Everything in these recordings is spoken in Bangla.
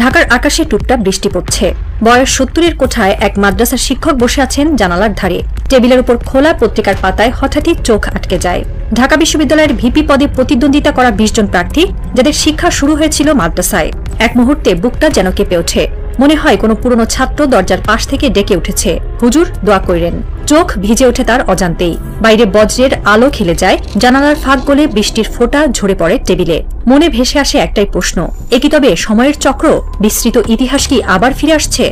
ঢাকার আকাশে টুপটাপ বৃষ্টি পড়ছে। বয়স ৭০-এর কোঠায় এক মাদ্রাসার শিক্ষক বসে আছেন জানালার ধারে। টেবিলের উপর খোলা পত্রিকার পাতায় হঠাৎই চোখ আটকে যায়। ঢাকা বিশ্ববিদ্যালয়ের ভিপি পদে প্রতিদ্বন্দ্বিতা করা ২০ জন প্রার্থী, যাদের শিক্ষা শুরু হয়েছিল মাদ্রাসায়। এক মুহূর্তে বুকটা যেন কেঁপে ওঠে। মনে হয় কোনো পুরনো ছাত্র দরজার পাশ থেকে ডেকে উঠেছে, হুজুর দোয়া কইরেন। চোখ ভিজে ওঠে তার অজান্তেই। বাইরে বজ্রের আলো খেলে যায়, জানালার ফাঁক গলে বৃষ্টির ফোঁটা ঝরে পড়ে টেবিলে। মনে ভেসে আসে একটাই প্রশ্ন, এ কি তবে সময়ের চক্র? বিস্তৃত ইতিহাস কি আবার ফিরে আসছে?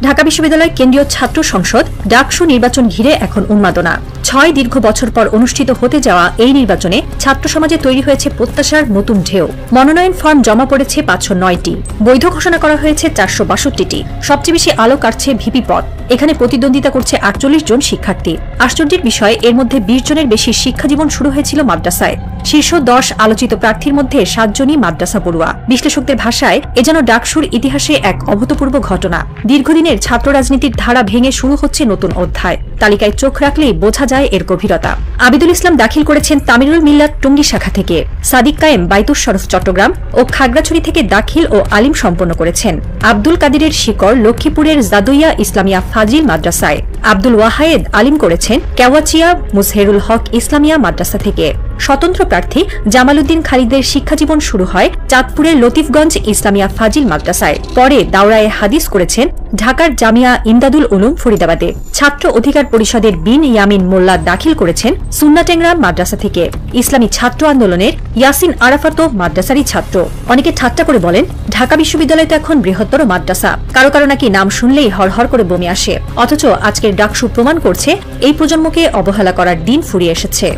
ঢাকা বিশ্ববিদ্যালয় কেন্দ্রীয় ছাত্র সংসদ ডাকসু নির্বাচন ঘিরে এখন উন্মাদনা। ৬ দীর্ঘ বছর পর অনুষ্ঠিত হতে যাওয়া এই নির্বাচনে ছাত্র সমাজে তৈরি হয়েছে প্রত্যাশার নতুন ঢেউ। মনোনয়ন ফর্ম জমা পড়েছে ৫০৯টি, বৈধ ঘোষণা করা হয়েছে ৪৬২টি। সবচেয়ে বেশি আলো কাটছে ভিপি পদ। এখানে প্রতিদ্বন্দ্বিতা করছে ৪৮ জন শিক্ষার্থী। আশ্চর্যের বিষয়, এর মধ্যে ২০ জনের বেশি শিক্ষাজীবন শুরু হয়েছিল মাদ্রাসায়। শীর্ষ ১০ আলোচিত প্রার্থীর মধ্যে ৭ জনই মাদ্রাসা পড়ুয়া। বিশ্লেষকদের ভাষায় এ যেন ডাকসুর ইতিহাসে এক অভূতপূর্ব ঘটনা। দীর্ঘদিনের ছাত্র রাজনীতির ধারা ভেঙে শুরু হচ্ছে নতুন অধ্যায়। তালিকায় চোখ রাখলেই বোঝা যায় এর গভীরতা। আবিদুল ইসলাম দাখিল করেছেন তামিরুল মিল্লাত টঙ্গী শাখা থেকে। সাদিক কায়েম বাইতুস শরফ চট্টগ্রাম ও খাগড়াছড়ি থেকে দাখিল ও আলিম সম্পন্ন করেছেন। আব্দুল কাদিরের শিকড় লক্ষ্মীপুরের জাদুইয়া ইসলামিয়া ফাজিল মাদ্রাসায়। আব্দুল ওয়াহায়েদ আলিম করেছেন কেওয়াচিয়া মুজহেরুল হক ইসলামিয়া মাদ্রাসা থেকে। স্বতন্ত্র প্রার্থী জামাল উদ্দিন খালিদের শিক্ষাজীবন শুরু হয় চাঁদপুরের লতিফগঞ্জ ইসলামিয়া ফাজিল মাদ্রাসায়। পরে দাওরায়ে হাদিস করেছেন ঢাকার জামিয়া ইমদাদুল উলুম ফরিদাবাদে। ছাত্র অধিকার পরিষদের বিন ইয়ামিন মোল্লা দাখিল করেছেন সুন্নাটেংরা মাদ্রাসা থেকে। ইসলামী ছাত্র আন্দোলনের ইয়াসিন আরাফাতও মাদ্রাসারই ছাত্র। অনেকে ঠাট্টা করে বলেন, ঢাকা বিশ্ববিদ্যালয় তো এখন বৃহত্তর মাদ্রাসা, কারো কারো নাকি নাম শুনলেই হরহর করে বমি আসে। অথচ আজকের ডাকসু প্রমাণ করছে এই প্রজন্মকে অবহেলা করার দিন ফুরিয়ে এসেছে।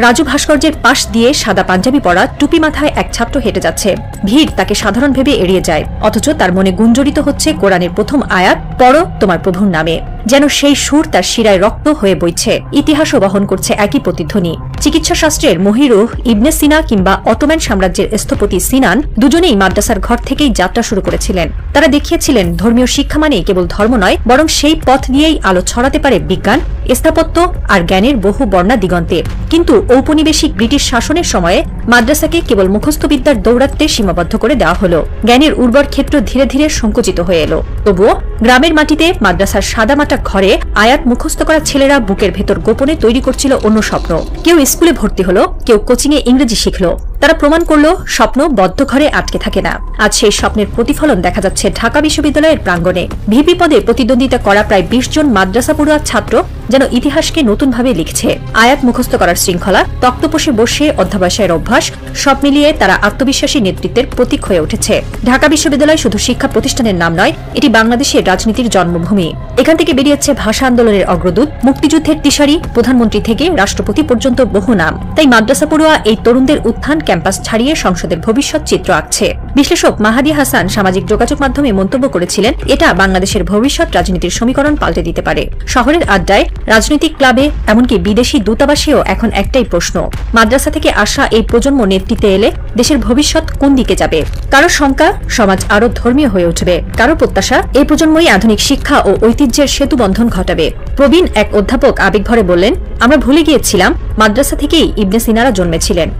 রাজু ভাস্কর্যের পাশ দিয়ে সাদা পাঞ্জাবি পরা টুপি মাথায় এক ছাত্র হেঁটে যাচ্ছে। ভিড় তাকে সাধারণ ভেবে এড়িয়ে যায়, অথচ তার মনে গুঞ্জরিত হচ্ছে কোরআনের প্রথম আয়াত, পড়ো তোমার প্রভুর নামে। যেন সেই সুর তার শিরায় রক্ত হয়ে বইছে। ইতিহাসও বহন করছে একই প্রতিধ্বনি। চিকিৎসা শাস্ত্রের মহিরুহ ইবনে সিনা কিংবা অটোম্যান সাম্রাজ্যের স্থপতি সিনান দুজনেই মাদ্রাসার ঘর থেকেই যাত্রা শুরু করেছিলেন। তারা দেখিয়েছিলেন ধর্মীয় শিক্ষা মানেই কেবল ধর্ম নয়, বরং সেই পথ দিয়েই আলো ছড়াতে পারে বিজ্ঞান, স্থাপত্য আর জ্ঞানের বহু বর্ণা দিগন্তে। কিন্তু ঔপনিবেশিক ব্রিটিশ শাসনের সময়ে মাদ্রাসাকে কেবল মুখস্থবিদ্যার দৌরাত্মে সীমাবদ্ধ করে দেওয়া হলো। জ্ঞানের উর্বর ক্ষেত্র ধীরে ধীরে সংকুচিত হয়ে এলো। তবুও গ্রামের মাটিতে মাদ্রাসার সাদামাটা ঘরে আয়াত মুখস্থ করা ছেলেরা বুকের ভেতর গোপনে তৈরি করছিল অন্য স্বপ্ন। কেউ স্কুলে ভর্তি হলো, কেউ কোচিংয়ে ইংরেজি শিখল। তারা প্রমাণ করল স্বপ্ন বদ্ধ ঘরে আটকে থাকে না। আজ সেই স্বপ্নের প্রতিফলন দেখা যাচ্ছে ঢাকা বিশ্ববিদ্যালয়ের প্রাঙ্গণে। ভিপি পদে প্রতিদ্বন্দ্বিতা করা প্রায় ২০ জন মাদ্রাসা পড়ুয়া ছাত্র যেন ইতিহাসকে নতুনভাবে লিখছে। আয়াত মুখস্থ করার শৃঙ্খলা, তক্তপোষে বসে অধ্যাবসায়ের অভ্যাস, সব মিলিয়ে তারা আত্মবিশ্বাসী নেতৃত্বের প্রতীক হয়ে উঠেছে। ঢাকা বিশ্ববিদ্যালয় শুধু শিক্ষা প্রতিষ্ঠানের নাম নয়, এটি বাংলাদেশের রাজনীতির জন্মভূমি। এখান থেকে বেরিয়েছে ভাষা আন্দোলনের অগ্রদূত, মুক্তিযুদ্ধের দিশারি, প্রধানমন্ত্রী থেকে রাষ্ট্রপতি পর্যন্ত বহু নাম। তাই মাদ্রাসা পড়ুয়া এই তরুণদের উত্থান ক্যাম্পাস ছাড়িয়ে সংসদের ভবিষ্যৎ চিত্র আঁকছে। বিশ্লেষক মাহাদি হাসান সামাজিক যোগাযোগ মাধ্যমে মন্তব্য করেছিলেন, এটা বাংলাদেশের ভবিষ্যৎ রাজনীতির সমীকরণ পাল্টে দিতে পারে। শহরের আড্ডায়, রাজনৈতিক ক্লাবে, এমনকি বিদেশি দূতাবাসেও এখন একটাই প্রশ্ন, মাদ্রাসা থেকে আসা এই প্রজন্ম নেতৃত্বে এলে দেশের ভবিষ্যৎ কোন দিকে যাবে? কারো শঙ্কা, সমাজ আরো ধর্মীয় হয়ে উঠবে। কারো প্রত্যাশা, এই প্রজন্মই আধুনিক শিক্ষা ও ঐতিহ্যের সেতু বন্ধন ঘটাবে। প্রবীণ এক অধ্যাপক আবেগভরে বললেন, আমরা ভুলে গিয়েছিলাম মাদ্রাসা থেকেই ইবনে সিনারা জন্মেছিলেন।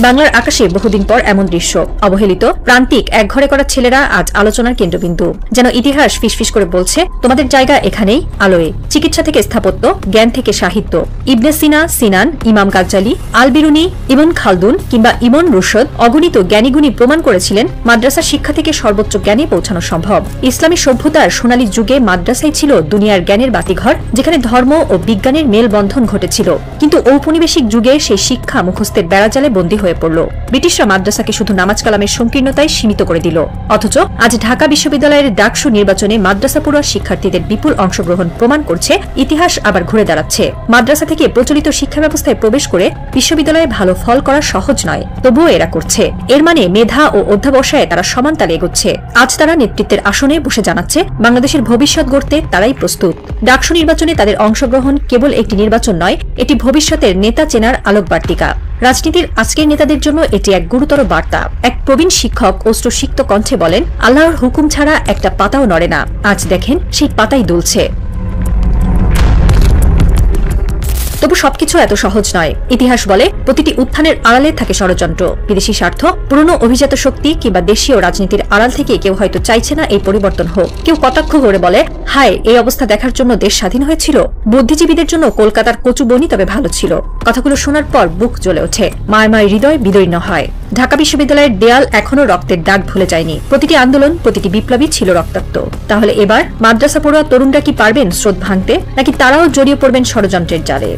বাংলার আকাশে বহুদিন পর এমন দৃশ্য। অবহেলিত, প্রান্তিক, একঘরে করা ছেলেরা আজ আলোচনার কেন্দ্রবিন্দু। যেন ইতিহাস ফিসফিস করে বলছে, তোমাদের জায়গা এখানেই, আলোয়। চিকিৎসা থেকে স্থাপত্য, জ্ঞান থেকে সাহিত্য। ইবনে সিনা, সিনান, ইমাম গাজ্জালি, আল বিরুনি, ইবন খালদুন কিংবা ইবন রুশদ অগণিত জ্ঞানীগুণী প্রমাণ করেছিলেন মাদ্রাসা শিক্ষা থেকে সর্বোচ্চ জ্ঞানে পৌঁছানো সম্ভব। ইসলামী সভ্যতার সোনালী যুগে মাদ্রাসাই ছিল দুনিয়ার জ্ঞানের বাতিঘর, যেখানে ধর্ম ও বিজ্ঞানের মেলবন্ধন ঘটেছিল। কিন্তু ঔপনিবেশিক যুগে সেই শিক্ষা মুখস্থের বেড়াজালে বন্দী হয়ে পড়ল। ব্রিটিশরা মাদ্রাসাকে শুধু নামাজ কালামের সংকীর্ণতায় সীমিত করে দিল। অথচ আজ ঢাকা বিশ্ববিদ্যালয়ের ডাকসু নির্বাচনে মাদ্রাসা পড়ুয়া শিক্ষার্থীদের বিপুল অংশগ্রহণ প্রমাণ করছে ইতিহাস আবার ঘুরে দাঁড়াচ্ছে। মাদ্রাসা থেকে প্রচলিত শিক্ষা ব্যবস্থায় প্রবেশ করে বিশ্ববিদ্যালয়ে ভালো ফল করা সহজ নয়, তবুও এরা করছে। এর মানে মেধা ও অধ্যাবসায়ে তারা সমান তালে এগোচ্ছে। আজ তারা নেতৃত্বের আসনে বসে জানাচ্ছে, বাংলাদেশের ভবিষ্যৎ গড়তে তারাই প্রস্তুত। ডাকসু নির্বাচনে তাদের অংশগ্রহণ কেবল একটি নির্বাচন নয়, এটি ভবিষ্যতের নেতা চেনার আলোকবার্তিকা। রাজনীতির আজকের নেতাদের জন্য এটি এক গুরুতর বার্তা। এক প্রবীণ শিক্ষক অশ্রুসিক্ত কণ্ঠে বলেন, আল্লাহর হুকুম ছাড়া একটা পাতাও নড়ে না। আজ দেখেন সেই পাতাই দুলছে। তবু সবকিছু এত সহজ নয়। ইতিহাস বলে প্রতিটি উত্থানের আড়ালে থাকে ষড়যন্ত্র, বিদেশি স্বার্থ, পুরনো অভিজাত শক্তি কিংবা দেশীয় রাজনীতির আড়াল থেকে কেউ হয়তো চাইছে না এই পরিবর্তন হোক। কেউ কটাক্ষ করে বলে, হায়, এই অবস্থা দেখার জন্য দেশ স্বাধীন হয়েছিল। বুদ্ধিজীবীদের জন্য কলকাতার কচু বনি তবে ভালো ছিল। কথাগুলো শোনার পর বুক জ্বলে ওঠে, মায় হৃদয় বিদীর্ণ হয়। ঢাকা বিশ্ববিদ্যালয়ের দেয়াল এখনো রক্তের দাগ ভুলে যায়নি। প্রতিটি আন্দোলন, প্রতিটি বিপ্লবী ছিল রক্তাক্ত। তাহলে এবার মাদ্রাসা পড়ুয়া তরুণরা কি পারবেন স্রোত ভাঙতে, নাকি তারাও জড়িয়ে পড়বেন ষড়যন্ত্রের জালে?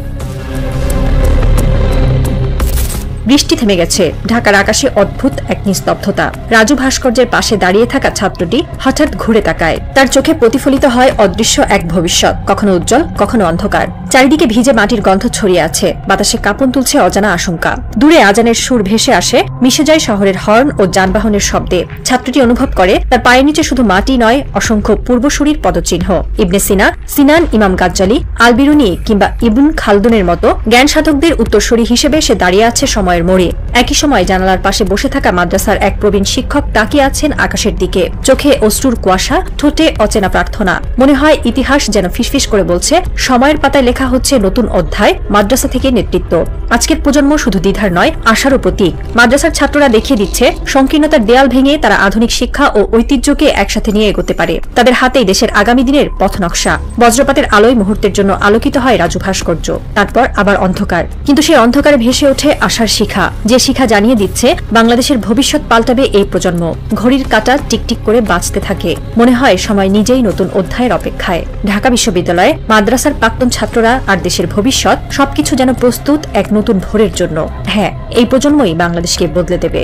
বৃষ্টি থেমে গেছে। ঢাকার আকাশে অদ্ভুত এক নিস্তব্ধতা। রাজু ভাস্কর্যের পাশে দাঁড়িয়ে থাকা ছাত্রটি হঠাৎ ঘুরে তাকায়। তার চোখে প্রতিফলিত হয় অদৃশ্য এক ভবিষ্যৎ, কখনো উজ্জ্বল, কখনো অন্ধকার। চারিদিকে ভিজে মাটির গন্ধ ছড়িয়ে আছে, বাতাসে কাঁপন তুলছে অজানা আশঙ্কা। দূরে আজানের সুর ভেসে আসে, মিশে যায় শহরের হর্ন ও যানবাহনের শব্দে। ছাত্রটি অনুভব করে তার পায়ের নিচে শুধু মাটি নয়, অসংখ্য পূর্বসূরির পদচিহ্ন। ইবনে সিনা, সিনান, ইমাম গাজ্জালি, আল বিরুনি কিংবা ইবন খালদুনের মতো জ্ঞান সাধকদের উত্তরসূরি হিসেবে সে দাঁড়িয়ে আছে সময়ের মোড়ে। একই সময় জানালার পাশে বসে থাকা মাদ্রাসার এক প্রবীণ শিক্ষক তাকিয়ে আছেন আকাশের দিকে, চোখে অশ্রুর কুয়াশা, ঠোঁটে অচেনা প্রার্থনা। মনে হয় ইতিহাস যেন ফিসফিস করে বলছে, সময়ের পাতায় লেখা হচ্ছে নতুন অধ্যায়, মাদ্রাসা থেকে নেতৃত্ব। আজকের প্রজন্ম শুধু দ্বিধার নয়, আশারও প্রতীক। মাদ্রাসার ছাত্ররা দেখিয়ে দিচ্ছে সংকীর্ণতার দেয়াল ভেঙে তারা আধুনিক শিক্ষা ও ঐতিহ্যকে একসাথে নিয়ে এগোতে পারে। তাদের হাতেই দেশের আগামী দিনের পথনকশা। বজ্রপাতের আলোয় মুহূর্তের জন্য আলোকিত হয় রাজু ভাস্কর্য, তারপর আবার অন্ধকার। কিন্তু সেই অন্ধকারে ভেসে ওঠে আশার শিখা, যে শিখা জানিয়ে দিচ্ছে বাংলাদেশের ভবিষ্যৎ পাল্টাবে এই প্রজন্ম। ঘড়ির কাঁটা টিকটিক করে বাঁচতে থাকে। মনে হয় সময় নিজেই নতুন অধ্যায়ের অপেক্ষায়। ঢাকা বিশ্ববিদ্যালয়ে মাদ্রাসার প্রাক্তন ছাত্ররা আর দেশের ভবিষ্যৎ সবকিছু যেন প্রস্তুত এক নতুন ভোরের জন্য। হ্যাঁ, এই প্রজন্মই বাংলাদেশকে বদলে দেবে।